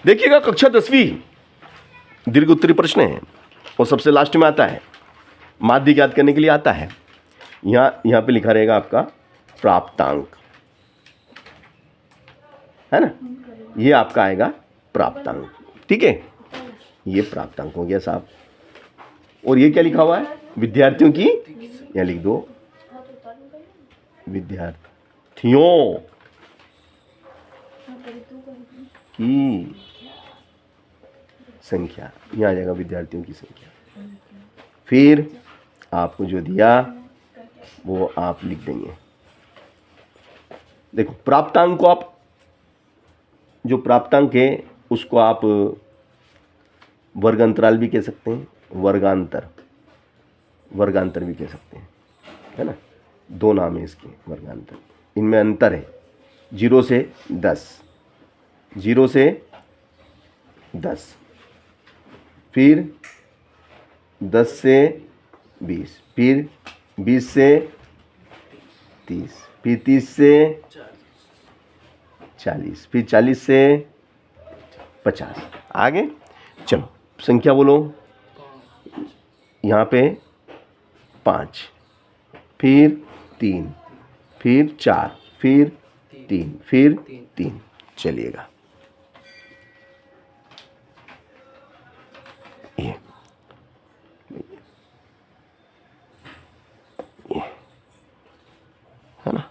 देखिएगा कक्षा 10वीं दीर्घ उत्तरी प्रश्न है और सबसे लास्ट में आता है, माध्यिक याद करने के लिए आता है। यहाँ पे लिखा रहेगा आपका प्राप्तांक, है ना, ये आपका आएगा प्राप्तांक। ठीक है, ये प्राप्तांक हो गया साहब। और ये क्या लिखा हुआ है, विद्यार्थियों की, यहाँ लिख दो विद्यार्थियों की संख्या, यहाँ आ जाएगा विद्यार्थियों की संख्या। फिर आपको जो दिया वो आप लिख देंगे। देखो प्राप्तांक को आप, जो प्राप्तांक है उसको आप वर्ग अंतराल भी कह सकते हैं, वर्गांतर भी कह सकते हैं, है ना। दो नाम है इसके, वर्गांतर। इनमें अंतर है 0 से 10, 0 से 10, फिर 10 से 20, फिर 20 से 30, फिर 30 से 40, फिर 40 से 50। आगे चलो संख्या बोलो। यहाँ पे 5, फिर 3, फिर 4, फिर 3, फिर 3। चलिएगा ये है ना।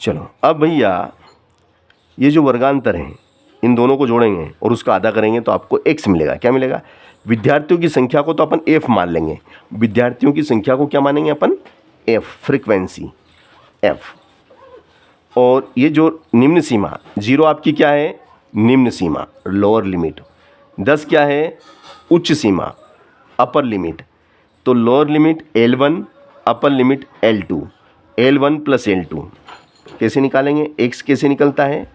चलो अब भैया ये जो वर्गांतर हैं इन दोनों को जोड़ेंगे और उसका आधा करेंगे तो आपको x मिलेगा। क्या मिलेगा, विद्यार्थियों की संख्या को तो अपन f मान लेंगे, विद्यार्थियों की संख्या को क्या मानेंगे अपन, f, फ्रीक्वेंसी f। और ये जो निम्न सीमा 0 आपकी क्या है, निम्न सीमा लोअर लिमिट, 10 क्या है, उच्च सीमा अपर लिमिट। तो lower limit L1, upper limit L2, L1 plus L2 कैसे निकालेंगे, x कैसे निकलता है,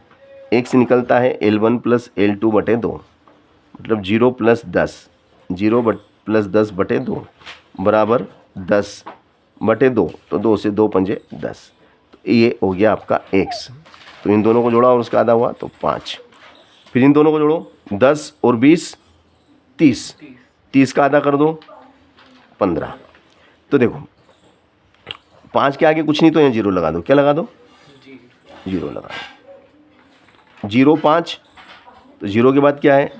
x निकलता है L1 प्लस L2 बटे 2, मतलब 0 प्लस 10, 0 प्लस 10 बटे 2 बराबर 10 बटे 2, तो 2 से 2 पंजे 10। तो ये हो गया आपका x। तो इन दोनों को जोड़ा और उसका आधा हुआ तो 5। फिर इन दोनों को जोड़ो, 10 और 20 30, 30 का आधा कर दो 15। तो देखो 5 के आगे कुछ नहीं तो यहाँ 0 लगा दो। क्या लगा दो, 0 लगा दो। 0 5, तो 0 के बाद क्या है,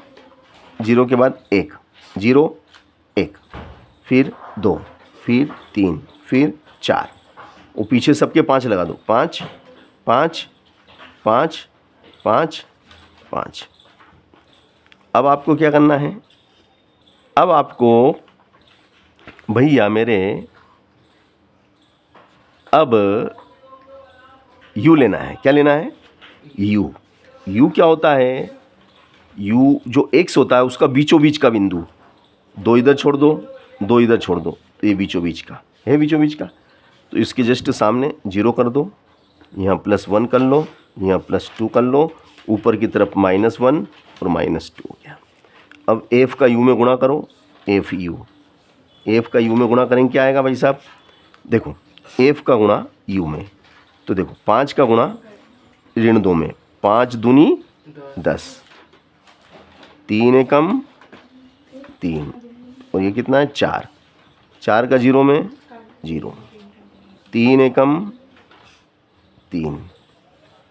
0 के बाद 1, 0 1, फिर 2, फिर 3, फिर 4, और पीछे सबके 5 लगा दो, 5 5 5 5 5। अब आपको क्या करना है, अब आपको भैया मेरे अब u लेना है। क्या लेना है, u क्या होता है, u जो x होता है उसका बीचों बीच का बिंदु, 2 इधर छोड़ दो 2 इधर छोड़ दो, तो ये बीचों बीच का है, बीचों बीच का। तो इसके जस्ट सामने 0 कर दो, यहाँ +1 कर लो, यहाँ +2 कर लो, ऊपर की तरफ -1 और -2 हो गया। अब f का u में गुणा करो, f का u में गुणा करेंगे क्या आएगा भाई साहब, देखो f का गुणा u में, तो देखो 5 का गुणा ऋण 2 में, 5 दूनी 10, 3 एकम 3, और ये कितना है 4, 4 का 0 में 0, 3 एकम 3,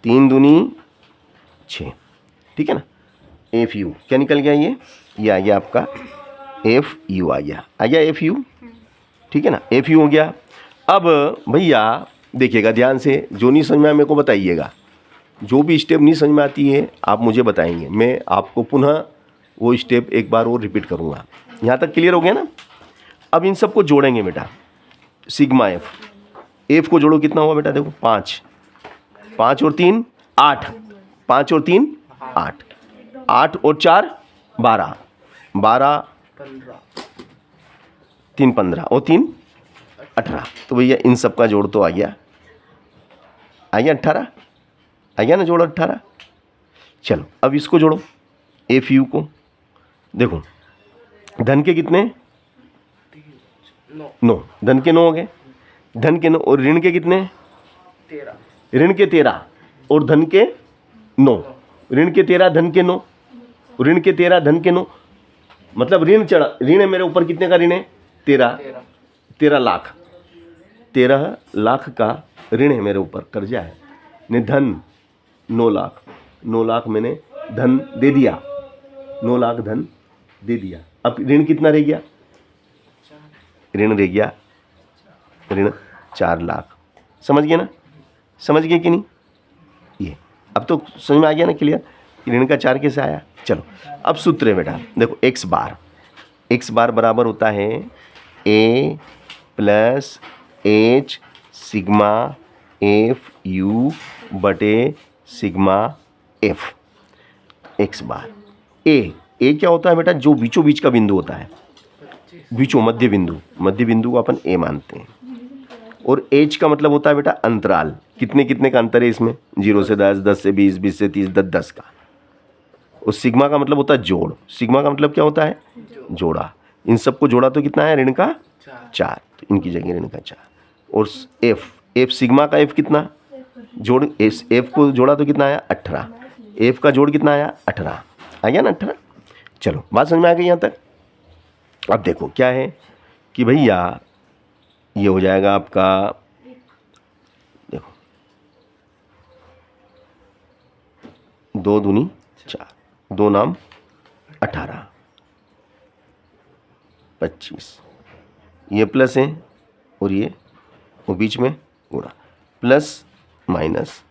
3 दूनी 6। ठीक है ना। FU क्या निकल गया, ये आ गया आपका FU आ गया FU। ठीक है ना, FU हो गया। अब भैया देखिएगा ध्यान से, जो नहीं समझ में आए मेरे को बताइएगा, जो भी स्टेप नहीं समझ में आती है आप मुझे बताएंगे, मैं आपको पुनः वो स्टेप एक बार और रिपीट करूँगा। यहाँ तक क्लियर हो गया ना। अब इन सबको जोड़ेंगे बेटा, सिग्मा f को जोड़ो, कितना हुआ बेटा, देखो 5, 5 और 3 8, 5 और 3 8, 8 और 4 12, 12 3 15 और 3 18। तो भैया इन सब का जोड़ तो आ गया 18, आ गया ना जोड़ 18। चलो अब इसको जोड़ो, एफ यू को। देखो धन के कितने, 9, धन के 9 हो गए, धन के 9 और ऋण के कितने, 13, ऋण के 13 और धन के 9, ऋण के 13 धन के 9, ऋण के 13 धन के 9, मतलब ऋण चढ़ा, ऋण है मेरे ऊपर, कितने का ऋण है, 13 लाख, 13 लाख का ऋण है मेरे ऊपर, कर्जा है, ने धन 9 लाख, 9 लाख मैंने धन दे दिया, 9 लाख धन दे दिया। अब ऋण कितना रह गया, ऋण रह गया, ऋण 4 लाख। समझ गए ना, समझ गए कि नहीं, ये अब तो समझ में आ गया ना क्लियर, ऋण का 4 कैसे आया। चलो अब सूत्र है बेटा, देखो एक्स बार बराबर होता है A plus H sigma F U बटे sigma F. X bar A क्या होता है बेटा, जो बीचों बीच का बिंदु होता है, बीचों मध्य बिंदु को अपन ए मानते हैं। और एच का मतलब होता है बेटा अंतराल, कितने का अंतर है इसमें, 0 से 10, 10 से 20, 20 से 30, 10 10 का। और सिग्मा का मतलब होता है जोड़, सिग्मा का मतलब क्या होता है, जोड़ा। इन सबको जोड़ा तो कितना है, ऋण का 4, तो इनकी जगह ऋण का 4। और एफ सिग्मा का एफ कितना, जोड़ एफ को जोड़ा तो कितना आया, 18, एफ का जोड़ कितना आया, 18 आ गया ना, 18। चलो बात समझ में आ गई यहाँ तक। अब देखो क्या है कि भैया ये हो जाएगा आपका, देखो 2 दूनी 4, 2 नाम 18, 25, ये प्लस है और ये वो बीच में गुणा, प्लस माइनस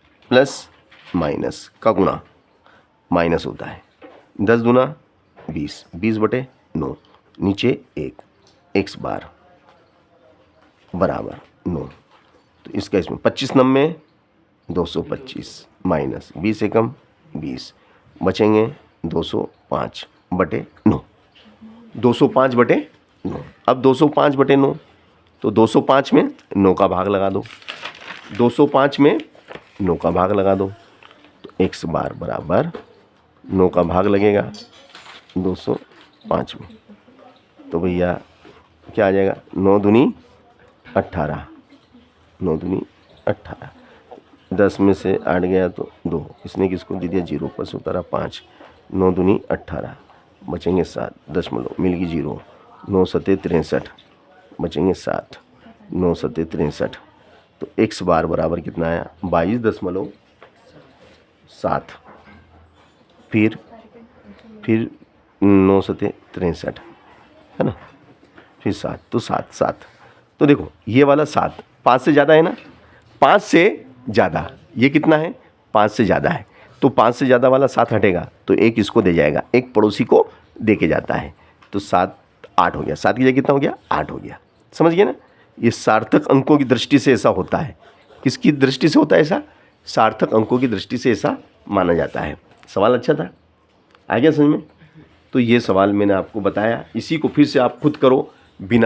का गुणा माइनस होता है, 10 दूना 20, 20 बटे 9, नीचे 1, एक्स बार बराबर 9। तो इसका इसमें 25 नम में 225 माइनस 20 एकम 20, बचेंगे 205 बटे 9, 205 बटे 9। अब 205 बटे 9, तो 205 में 9 का भाग लगा दो, 205 में 9 का भाग लगा दो, तो एक्स बार बराबर 9 का भाग लगेगा 205 में, तो भैया क्या आ जाएगा, 9 दूनी 18, 9 दूनी 18, 10 में से 8 गया तो 2, इसने किसको दे दिया 0, पर से उतारा 5, 9 दूनी 18, बचेंगे 7, दशमलव मिल गई 0, 9 सत्ते 63, बचेंगे 7, 9 सत्ते 63, तो एक्स बार बराबर कितना आया, 22.7, फिर 9 सत्ते 63 है ना, फिर 7, तो 7, तो देखो ये वाला 7 5 से ज़्यादा है ना, 5 से ज़्यादा, ये कितना है 5 से ज़्यादा है, तो 5 से ज़्यादा वाला 7 हटेगा तो एक इसको दे जाएगा, एक पड़ोसी को दे के जाता है, तो 7 8 हो गया, 7 की जगह कितना हो गया, 8 हो गया। समझ गए ना, ये सार्थक अंकों की दृष्टि से ऐसा होता है। किसकी दृष्टि से होता है ऐसा, सार्थक अंकों की दृष्टि से ऐसा माना जाता है। सवाल अच्छा था, आ गया समझ में। तो ये सवाल मैंने आपको बताया, इसी को फिर से आप खुद करो बिना